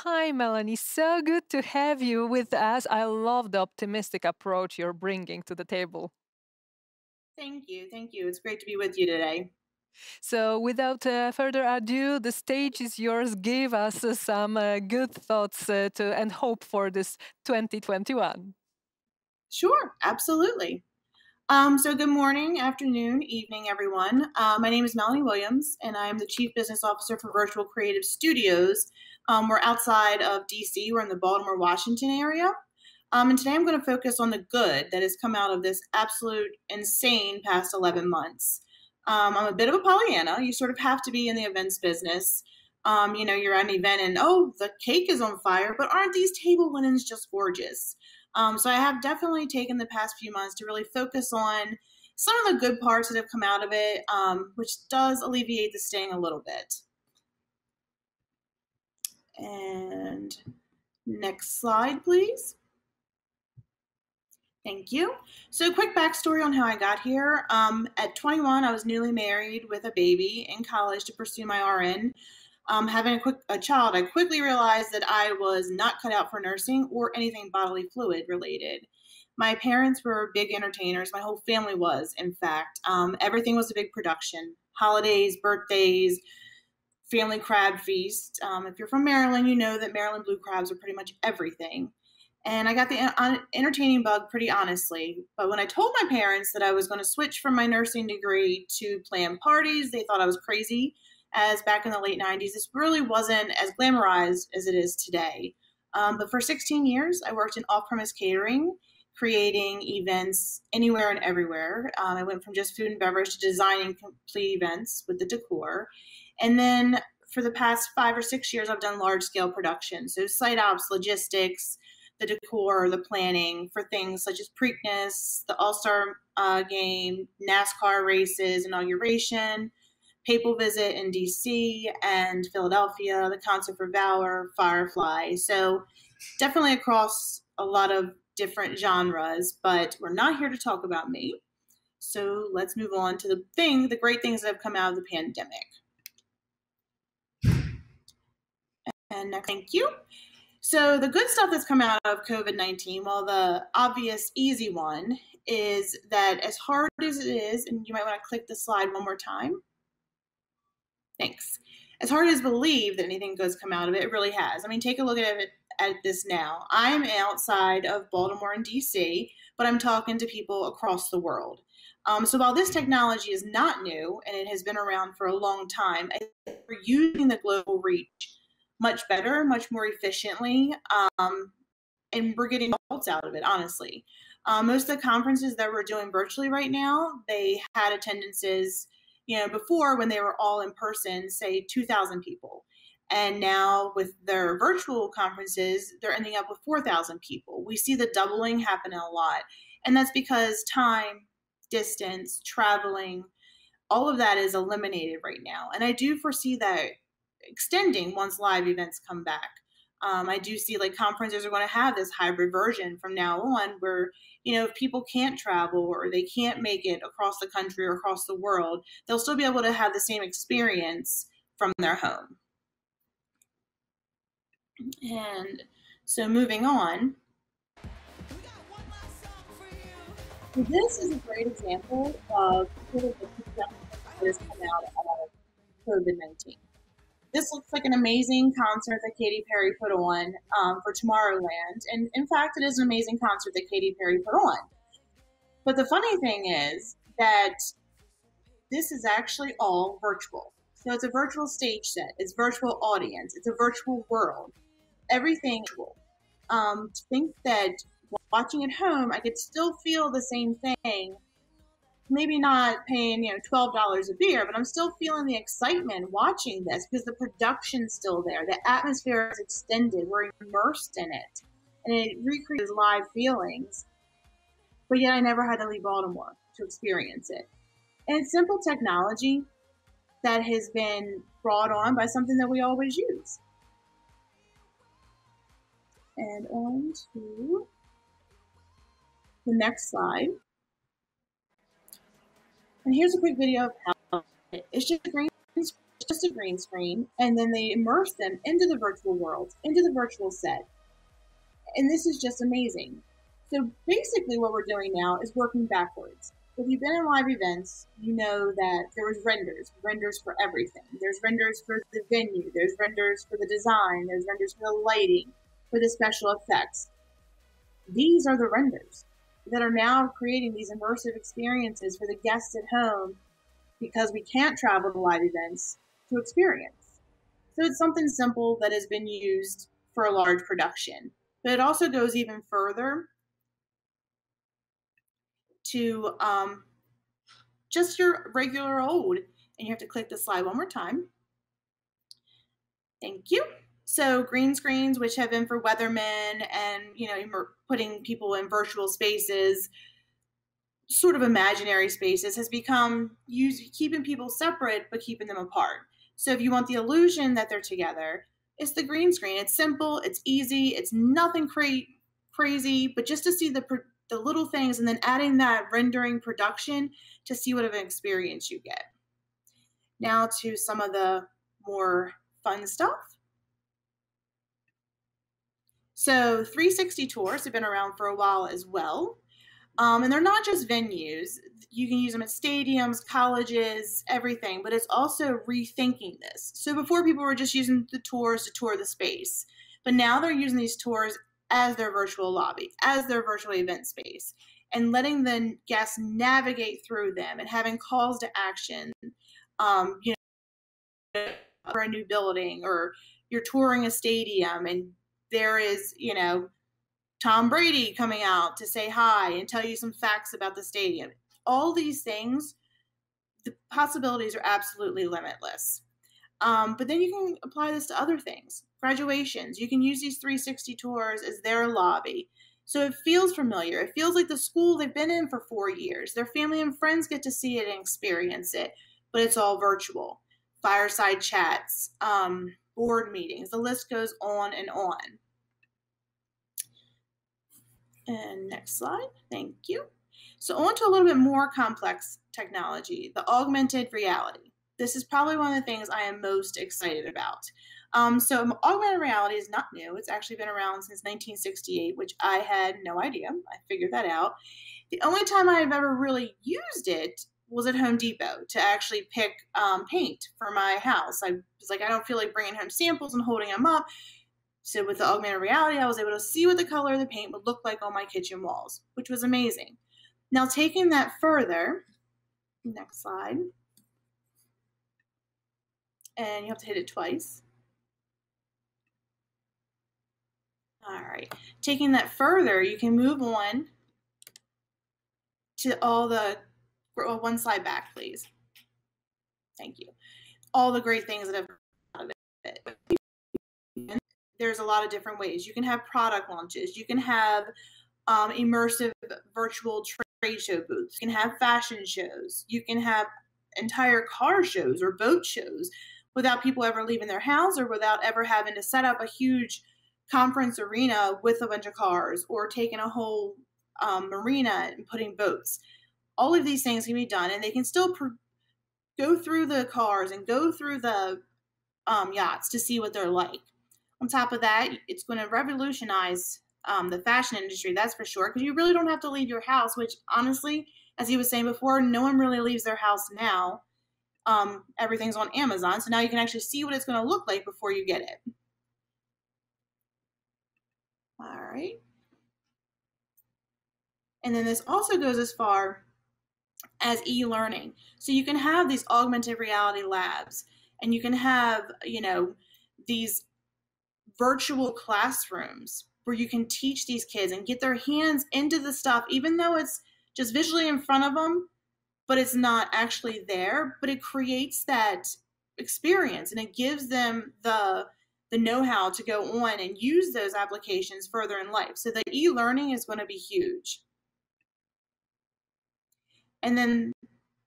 Hi, Melanie. So good to have you with us. I love the optimistic approach you're bringing to the table. Thank you. Thank you. It's great to be with you today. So, without further ado, the stage is yours. Give us some good thoughts and hope for this 2021. Sure, absolutely. So good morning, afternoon, evening, everyone. My name is Melanie Williams, and I'm the Chief Business Officer for Virtual Creative Studios. We're outside of DC. We're in the Baltimore, Washington area. And today I'm going to focus on the good that has come out of this absolute insane past 11 months. I'm a bit of a Pollyanna. You sort of have to be in the events business. You're at an event and, oh, the cake is on fire, but aren't these table linens just gorgeous? So I have definitely taken the past few months to really focus on some of the good parts that have come out of it, which does alleviate the sting a little bit. And next slide, please. Thank you. So quick backstory on how I got here. At 21, I was newly married with a baby in college to pursue my RN. Having a child, I quickly realized that I was not cut out for nursing or anything bodily fluid related. My parents were big entertainers. My whole family was, in fact. Everything was a big production. Holidays, birthdays, family crab feast. If you're from Maryland, you know that Maryland blue crabs are pretty much everything. And I got the entertaining bug pretty honestly. But when I told my parents that I was going to switch from my nursing degree to plan parties, they thought I was crazy. As back in the late 90s, this really wasn't as glamorized as it is today. But for 16 years, I worked in off-premise catering, creating events anywhere and everywhere. I went from just food and beverage to designing complete events with the decor. And then for the past 5 or 6 years, I've done large-scale production. So site ops, logistics, the decor, the planning for things such as Preakness, the All-Star game, NASCAR races, inauguration, papal visit in DC and Philadelphia, the Concert for Valor, Firefly. So definitely across a lot of different genres, but we're not here to talk about me. So let's move on to the great things that have come out of the pandemic. And next, thank you. So the good stuff that's come out of COVID-19, well, the obvious easy one is that as hard as it is, and you might want to click the slide one more time. Thanks. As hard as believe that anything good's come out of it, it really has. I mean, take a look at this now. I'm outside of Baltimore and DC, but I'm talking to people across the world. So while this technology is not new and it has been around for a long time, we're using the global reach much better, much more efficiently, and we're getting results out of it, honestly. Most of the conferences that we're doing virtually right now, they had attendances, before when they were all in person, say 2,000 people. And now with their virtual conferences, they're ending up with 4,000 people. We see the doubling happen a lot. And that's because time, distance, traveling, all of that is eliminated right now. And I do foresee that extending once live events come back. I do see like conferences are going to have this hybrid version from now on where, if people can't travel or they can't make it across the country or across the world, they'll still be able to have the same experience from their home. And so moving on, this is a great example of sort of the production that has come out of COVID-19. This looks like an amazing concert that Katy Perry put on for Tomorrowland. And in fact, it is an amazing concert that Katy Perry put on. But the funny thing is that this is actually all virtual. So it's a virtual stage set, it's virtual audience, it's a virtual world, everything virtual. To think that watching at home, I could still feel the same thing, maybe not paying, $12 a beer, but I'm still feeling the excitement watching this because the production's still there. The atmosphere is extended. We're immersed in it. And it recreates live feelings. But yet I never had to leave Baltimore to experience it. And it's simple technology that has been brought on by something that we always use. And on to the next slide. And here's a quick video of how it's just a green screen just a green screen, and then they immerse them into the virtual world, into the virtual set. And this is just amazing. So basically what we're doing now is working backwards. If you've been in live events, you know that there was renders for everything. There's renders for the venue, there's renders for the design, there's renders for the lighting, for the special effects. These are the renders that are now creating these immersive experiences for the guests at home, because we can't travel to live events to experience. So it's something simple that has been used for a large production. But it also goes even further to just your regular old. And you have to click the slide one more time. Thank you. So green screens, which have been for weathermen and, putting people in virtual spaces, sort of imaginary spaces, has become keeping people separate but keeping them apart. So if you want the illusion that they're together, it's the green screen. It's simple, it's easy, it's nothing crazy, but just to see the little things and then adding that rendering production to see what of an experience you get. Now to some of the more fun stuff. So 360 tours have been around for a while as well. And they're not just venues. You can use them at stadiums, colleges, everything, but it's also rethinking this. So before, people were just using the tours to tour the space, but now they're using these tours as their virtual lobby, as their virtual event space, and letting the guests navigate through them and having calls to action, for a new building, or you're touring a stadium and there is, Tom Brady coming out to say hi and tell you some facts about the stadium. All these things, the possibilities are absolutely limitless. But then you can apply this to other things. Graduations, you can use these 360 tours as their lobby. So it feels familiar. It feels like the school they've been in for 4 years. Their family and friends get to see it and experience it, but it's all virtual. Fireside chats, board meetings, the list goes on and on. And next slide, thank you. So on to a little bit more complex technology, the augmented reality. This is probably one of the things I am most excited about. So augmented reality is not new. It's actually been around since 1968, which I had no idea. I figured that out. The only time I've ever really used it was at Home Depot to actually pick paint for my house. I was like, I don't feel like bringing home samples and holding them up. So with the augmented reality, I was able to see what the color of the paint would look like on my kitchen walls, which was amazing. Now taking that further, next slide, and you have to hit it twice. All right, taking that further, you can move on to all the, one slide back, please. Thank you. All the great things that have come out of it. There's a lot of different ways. You can have product launches. You can have immersive virtual trade show booths. You can have fashion shows. You can have entire car shows or boat shows without people ever leaving their house or without ever having to set up a huge conference arena with a bunch of cars or taking a whole marina and putting boats. All of these things can be done, and they can still go through the cars and go through the yachts to see what they're like. On top of that, it's going to revolutionize the fashion industry, that's for sure, because you really don't have to leave your house, which honestly, as he was saying before, no one really leaves their house now. Everything's on Amazon, so now you can actually see what it's going to look like before you get it. All right. And then this also goes as far as e-learning. So you can have these augmented reality labs, and you can have, these virtual classrooms where you can teach these kids and get their hands into the stuff, even though it's just visually in front of them, but it's not actually there, but it creates that experience and it gives them the know-how to go on and use those applications further in life. So the e-learning is going to be huge. And then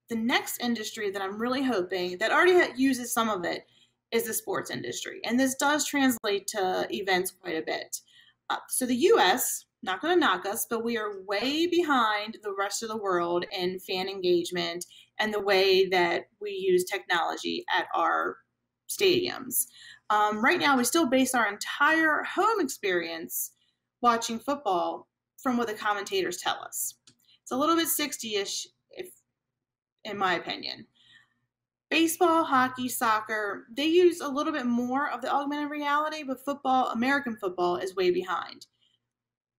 the next industry that I'm really hoping that already uses some of it is the sports industry. And this does translate to events quite a bit. So the US, not going to knock us, but we are way behind the rest of the world in fan engagement and the way that we use technology at our stadiums. Right now, we still base our entire home experience watching football from what the commentators tell us. It's a little bit 60-ish, in my opinion. Baseball, hockey, soccer, they use a little bit more of the augmented reality, but football, American football, is way behind.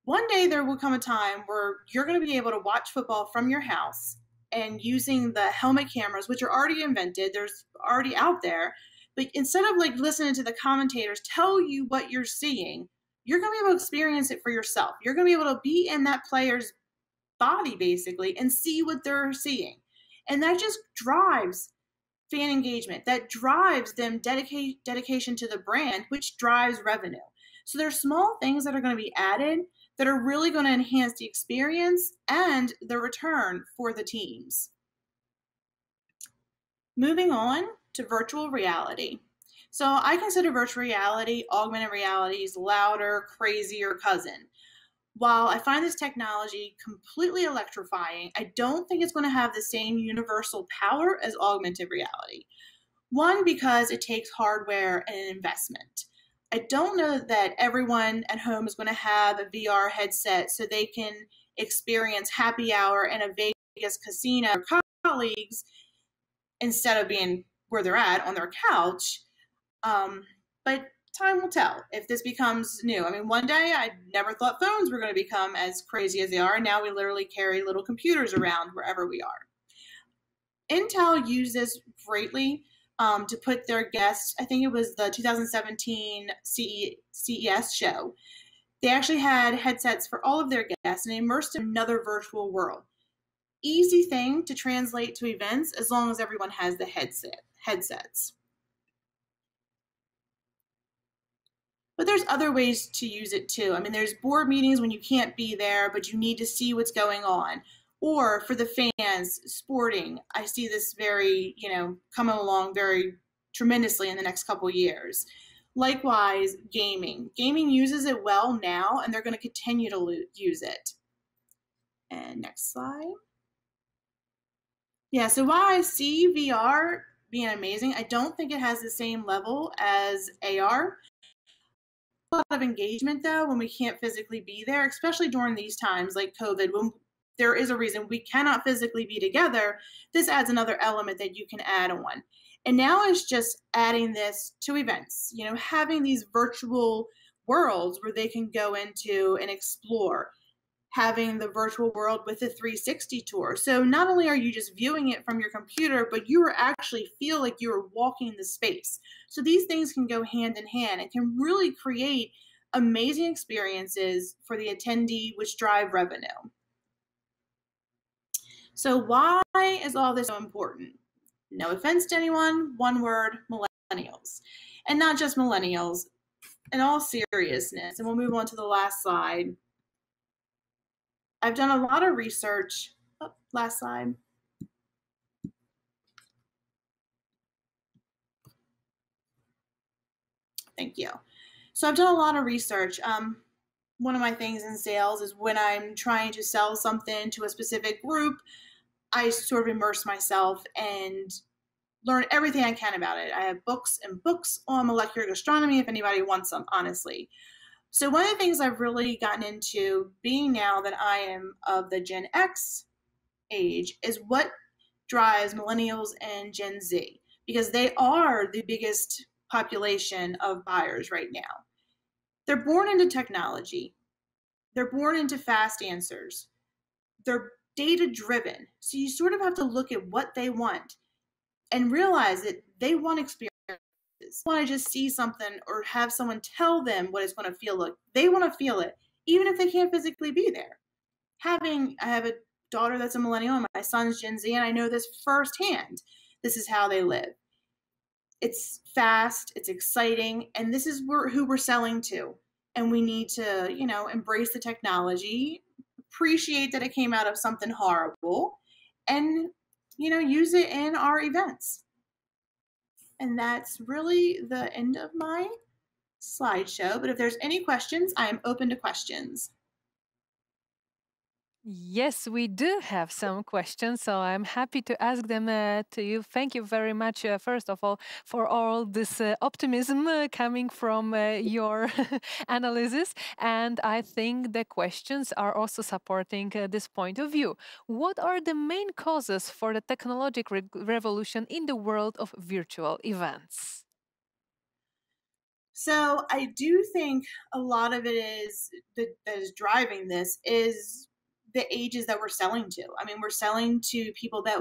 One day there will come a time where you're going to be able to watch football from your house and using the helmet cameras, which are already invented, there's already out there. But instead of like listening to the commentators tell you what you're seeing, you're going to be able to experience it for yourself. You're going to be able to be in that player's body basically and see what they're seeing. And that just drives fan engagement. That drives them dedication to the brand, which drives revenue. So there's small things that are going to be added that are really going to enhance the experience and the return for the teams. Moving on to virtual reality. So I consider virtual reality, augmented reality's louder, crazier cousin. While I find this technology completely electrifying, I don't think it's going to have the same universal power as augmented reality. One, because it takes hardware and an investment. I don't know that everyone at home is going to have a VR headset so they can experience happy hour in a Vegas casino with colleagues instead of being where they're at on their couch. But time will tell if this becomes new. I mean, one day I never thought phones were going to become as crazy as they are. Now we literally carry little computers around wherever we are. Intel uses greatly to put their guests, I think it was the 2017 CES show. They actually had headsets for all of their guests and they immersed in another virtual world. Easy thing to translate to events as long as everyone has the headsets. But there's other ways to use it too. I mean, there's board meetings when you can't be there, but you need to see what's going on. Or for the fans, sporting, I see this very, coming along very tremendously in the next couple of years. Likewise, gaming. Gaming uses it well now, and they're going to continue to use it. And next slide. Yeah, so while I see VR being amazing, I don't think it has the same level as AR. A lot of engagement though when we can't physically be there, especially during these times like COVID, when there is a reason we cannot physically be together. This adds another element that you can add on. And now it's just adding this to events, having these virtual worlds where they can go into and explore, having the virtual world with the 360 tour. So not only are you just viewing it from your computer, but you actually feel like you're walking the space. So these things can go hand in hand and can really create amazing experiences for the attendee, which drive revenue. So why is all this so important? No offense to anyone, one word, millennials. And not just millennials, in all seriousness, and we'll move on to the last slide. I've done a lot of research. Last slide. Thank you. So I've done a lot of research. One of my things in sales is when I'm trying to sell something to a specific group, I sort of immerse myself and learn everything I can about it. I have books and books on molecular gastronomy if anybody wants them, honestly. So one of the things I've really gotten into, being now that I am of the Gen X age, is what drives millennials and Gen Z, because they are the biggest population of buyers right now. They're born into technology. They're born into fast answers. They're data driven. So you sort of have to look at what they want and realize that they want experiences. They want to just see something or have someone tell them what it's going to feel like. They want to feel it, even if they can't physically be there. I have a daughter that's a millennial, and my son's Gen Z, and I know this firsthand. This is how they live. It's fast, it's exciting, and this is who we're selling to. And we need to, embrace the technology, appreciate that it came out of something horrible, and, use it in our events. And that's really the end of my slideshow. But if there's any questions, I am open to questions. Yes, we do have some questions, so I'm happy to ask them to you. Thank you very much, first of all, for all this optimism coming from your analysis. And I think the questions are also supporting this point of view. What are the main causes for the technological revolution in the world of virtual events? So I do think a lot of it is that is driving this is the ages that we're selling to. I mean, we're selling to people that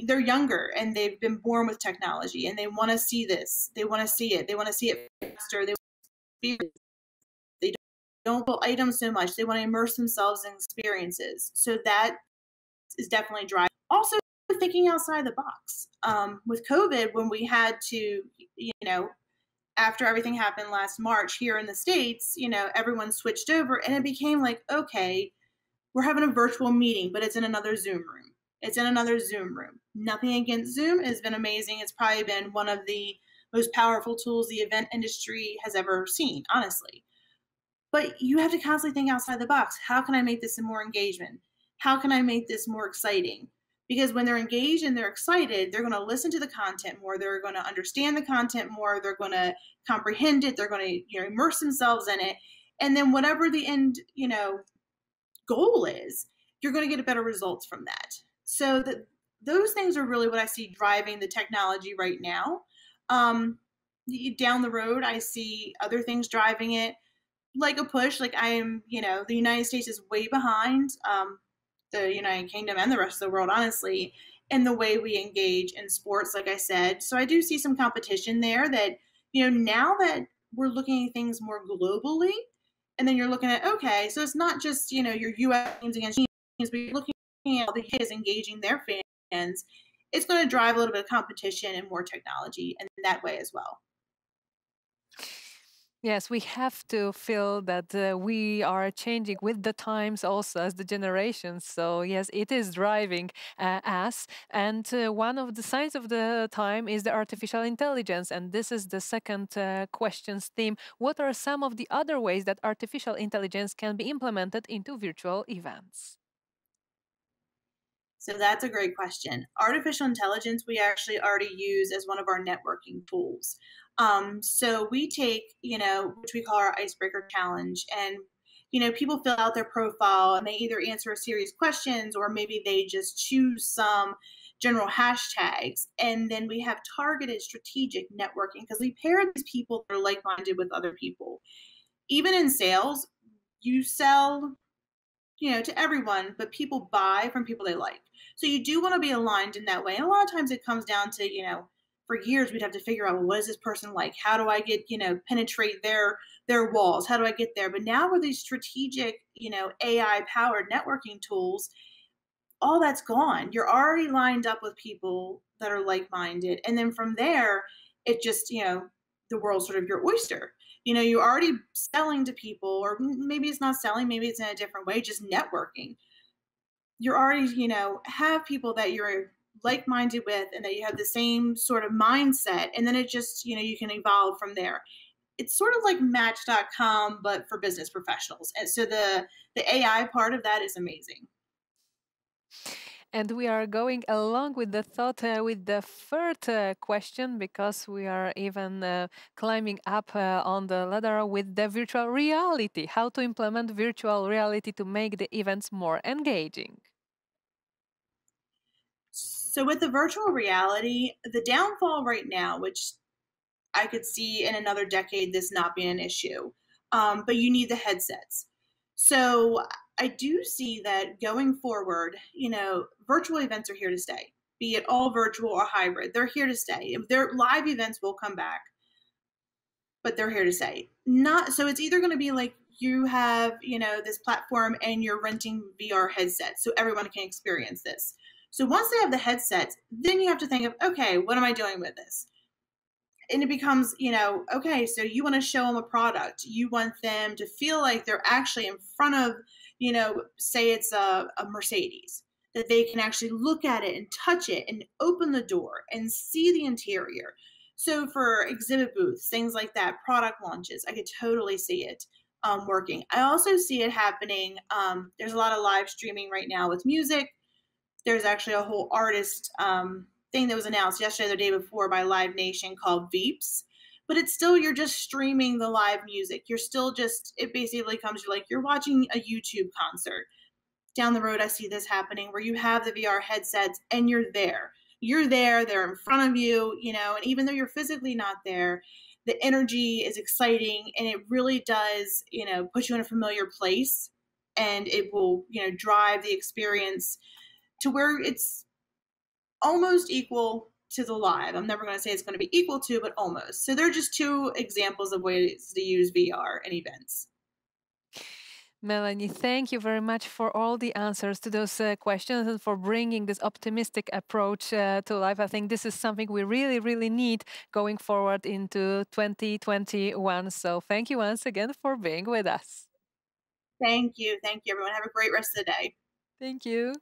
they're younger and they've been born with technology and they want to see this. They want to see it. They want to see it faster. They don't pull items so much. They want to immerse themselves in experiences. So that is definitely driving. Also, thinking outside the box. With COVID, when we had to, after everything happened last March here in the States, everyone switched over and it became like, okay, we're having a virtual meeting, but it's in another Zoom room. It's in another Zoom room. Nothing against Zoom. It's been amazing. It's probably been one of the most powerful tools the event industry has ever seen, honestly. But you have to constantly think outside the box. How can I make this more engagement? How can I make this more exciting? Because when they're engaged and they're excited, they're going to listen to the content more. They're going to understand the content more. They're going to comprehend it. They're going to immerse themselves in it. And then whatever the end goal is, you're going to get a better results from that. So those things are really what I see driving the technology right now. Down the road, I see other things driving it, like a push. Like the United States is way behind the United Kingdom and the rest of the world, honestly, in the way we engage in sports, like I said. So I do see some competition there that, now that we're looking at things more globally, and then you're looking at, okay, so it's not just, your US teams against teams, but you're looking at all the kids engaging their fans. It's going to drive a little bit of competition and more technology in that way as well. Yes, we have to feel that we are changing with the times also as the generations. So, yes, it is driving us. And one of the signs of the time is the artificial intelligence. And this is the second questions theme. What are some of the other ways that artificial intelligence can be implemented into virtual events? So that's a great question. Artificial intelligence, we actually already use as one of our networking tools. So we take, which we call our icebreaker challenge, and people fill out their profile and they either answer a series of questions or maybe they just choose some general hashtags. And then we have targeted strategic networking because we pair these people that are like-minded with other people. Even in sales, you sell to everyone, but people buy from people they like. So you do want to be aligned in that way. And a lot of times it comes down to, for years we'd have to figure out, well, what is this person like? How do I get, penetrate their walls? How do I get there? But now with these strategic, AI powered networking tools, all that's gone. You're already lined up with people that are like-minded. And then from there, it just, the world's sort of your oyster. You're already selling to people, or maybe it's not selling, maybe it's in a different way, just networking. You're already, have people that you're like-minded with and that you have the same sort of mindset. And then it just, you can evolve from there. It's sort of like match.com, but for business professionals. And so the AI part of that is amazing. And we are going along with the thought with the third question because we are even climbing up on the ladder with the virtual reality. How to implement virtual reality to make the events more engaging. So with the virtual reality, the downfall right now, which I could see in another decade this not being an issue, but you need the headsets. So I do see that going forward, virtual events are here to stay, be it all virtual or hybrid. They're here to stay. Their live events will come back, but they're here to stay. Not so it's either going to be like you have, this platform and you're renting VR headsets so everyone can experience this. So once they have the headsets, then you have to think of, okay, what am I doing with this? And it becomes, okay, so you want to show them a product. You want them to feel like they're actually in front of, say it's a Mercedes, that they can actually look at it and touch it and open the door and see the interior. So for exhibit booths, things like that, product launches, I could totally see it. working. I also see it happening. There's a lot of live streaming right now with music. There's actually a whole artist thing that was announced yesterday or the day before by Live Nation called Veeps. But it's still, you're just streaming the live music. You're still just, it basically comes to like you're watching a YouTube concert. Down the road, I see this happening where you have the VR headsets and you're there. You're there, they're in front of you, you know, and even though you're physically not there, the energy is exciting and it really does, you know, put you in a familiar place, and it will, you know, drive the experience to where it's almost equal to the live. I'm never going to say it's going to be equal to, but almost. So they're just two examples of ways to use VR in events. Melanie, thank you very much for all the answers to those questions and for bringing this optimistic approach to life. I think this is something we really, really need going forward into 2021. So thank you once again for being with us. Thank you. Thank you, everyone. Have a great rest of the day. Thank you.